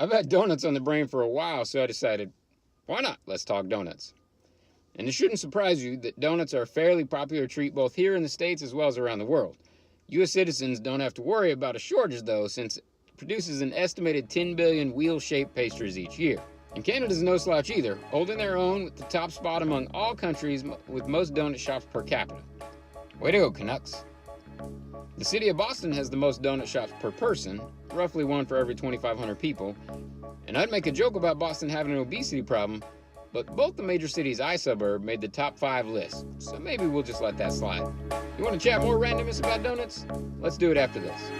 I've had donuts on the brain for a while, so I decided, why not? Let's talk donuts. And it shouldn't surprise you that donuts are a fairly popular treat both here in the States as well as around the world. U.S. citizens don't have to worry about a shortage, though, since it produces an estimated 10 billion wheel-shaped pastries each year. And Canada's no slouch either, holding their own with the top spot among all countries with most donut shops per capita. Way to go, Canucks! The city of Boston has the most donut shops per person, roughly one for every 2,500 people. And I'd make a joke about Boston having an obesity problem, but both the major cities I suburb made the top 5 list, so maybe we'll just let that slide. You want to chat more randomness about donuts? Let's do it after this.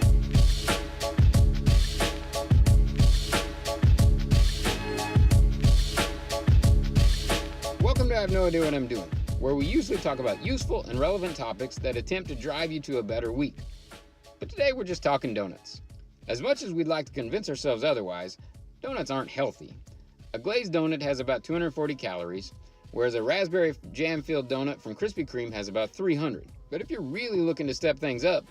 Welcome to I Have No Idea What I'm Doing, where we usually talk about useful and relevant topics that attempt to drive you to a better week. But today we're just talking donuts. As much as we'd like to convince ourselves otherwise, donuts aren't healthy. A glazed donut has about 240 calories, whereas a raspberry jam-filled donut from Krispy Kreme has about 300. But if you're really looking to step things up,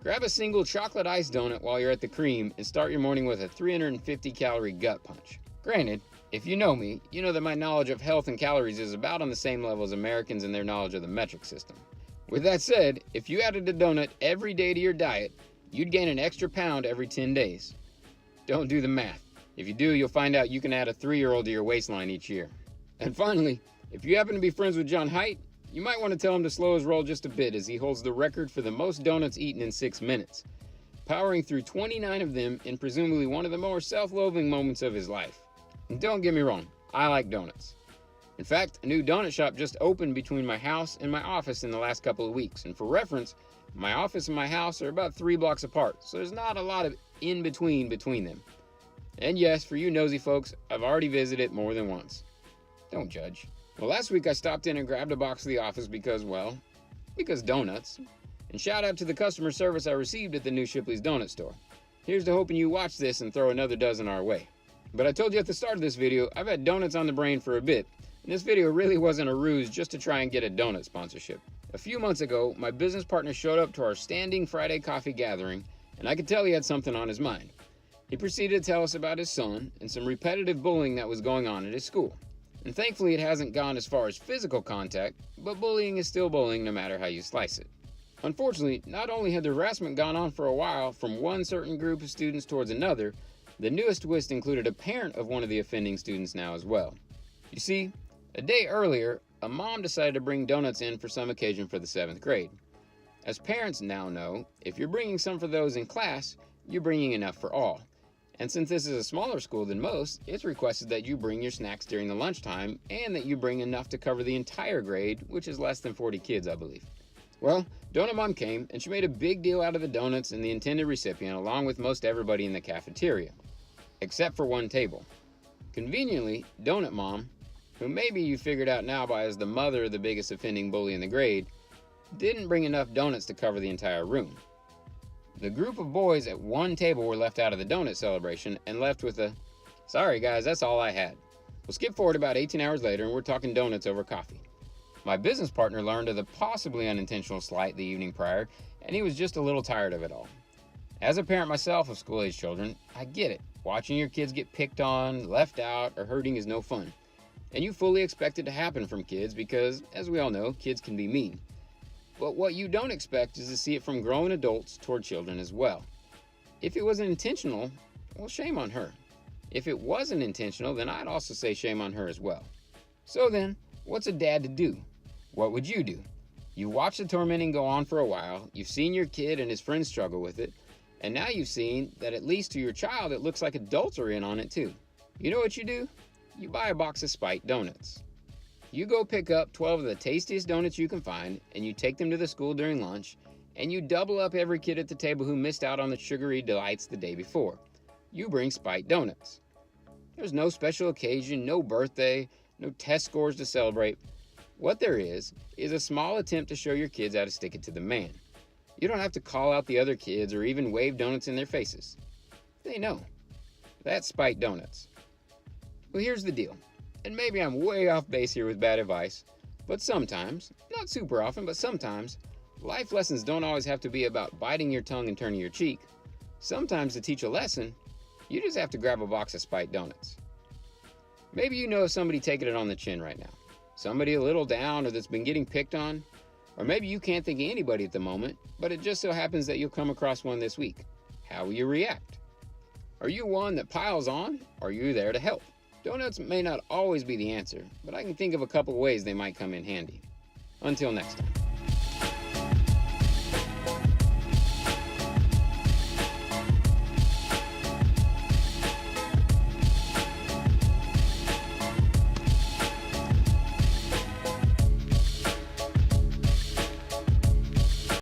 grab a single chocolate ice donut while you're at the cream and start your morning with a 350-calorie gut punch. Granted, if you know me, you know that my knowledge of health and calories is about on the same level as Americans and their knowledge of the metric system. With that said, if you added a donut every day to your diet, you'd gain an extra pound every 10 days. Don't do the math. If you do, you'll find out you can add a 3-year-old to your waistline each year. And finally, if you happen to be friends with John Haidt, you might want to tell him to slow his roll just a bit as he holds the record for the most donuts eaten in 6 minutes, powering through 29 of them in presumably one of the more self-loathing moments of his life. And don't get me wrong, I like donuts. In fact, a new donut shop just opened between my house and my office in the last couple of weeks, and for reference, my office and my house are about 3 blocks apart, so there's not a lot of in-between them. And yes, for you nosy folks, I've already visited more than once. Don't judge. Well, last week I stopped in and grabbed a box of the office because donuts. And shout out to the customer service I received at the new Shipley's Donut Store. Here's to hoping you watch this and throw another dozen our way. But I told you at the start of this video, I've had donuts on the brain for a bit, and this video really wasn't a ruse just to try and get a donut sponsorship. A few months ago, my business partner showed up to our standing Friday coffee gathering, and I could tell he had something on his mind. He proceeded to tell us about his son and some repetitive bullying that was going on at his school. And thankfully it hasn't gone as far as physical contact, but bullying is still bullying no matter how you slice it. Unfortunately, not only had the harassment gone on for a while from one certain group of students towards another, the newest twist included a parent of one of the offending students now as well. You see, a day earlier, a mom decided to bring donuts in for some occasion for the 7th grade. As parents now know, if you're bringing some for those in class, you're bringing enough for all. And since this is a smaller school than most, it's requested that you bring your snacks during the lunchtime and that you bring enough to cover the entire grade, which is less than 40 kids, I believe. Well, Donut Mom came and she made a big deal out of the donuts and the intended recipient along with most everybody in the cafeteria, except for one table. Conveniently, Donut Mom, who maybe you figured out now by as the mother of the biggest offending bully in the grade, didn't bring enough donuts to cover the entire room. The group of boys at one table were left out of the donut celebration and left with a, "Sorry guys, that's all I had." We'll skip forward about 18 hours later and we're talking donuts over coffee. My business partner learned of the possibly unintentional slight the evening prior, and he was just a little tired of it all. As a parent myself of school-age children, I get it. Watching your kids get picked on, left out, or hurting is no fun. And you fully expect it to happen from kids because, as we all know, kids can be mean. But what you don't expect is to see it from grown adults toward children as well. If it wasn't intentional, well, shame on her. If it wasn't intentional, then I'd also say shame on her as well. So then, what's a dad to do? What would you do? You watch the tormenting go on for a while, you've seen your kid and his friends struggle with it, and now you've seen that at least to your child it looks like adults are in on it too. You know what you do? You buy a box of spiked donuts. You go pick up 12 of the tastiest donuts you can find, and you take them to the school during lunch, and you double up every kid at the table who missed out on the sugary delights the day before. You bring spiked donuts. There's no special occasion, no birthday, no test scores to celebrate. What there is a small attempt to show your kids how to stick it to the man. You don't have to call out the other kids or even wave donuts in their faces. They know. That's spiked donuts. Well, here's the deal. And maybe I'm way off base here with bad advice, but sometimes, not super often, but sometimes, life lessons don't always have to be about biting your tongue and turning your cheek. Sometimes to teach a lesson, You just have to grab a box of spiked donuts. Maybe you know of somebody taking it on the chin right now. Somebody a little down or that's been getting picked on. Or maybe you can't think of anybody at the moment, but it just so happens that you'll come across one this week. How will you react? Are you one that piles on, or are you there to help? Donuts may not always be the answer, but I can think of a couple ways they might come in handy. Until next time.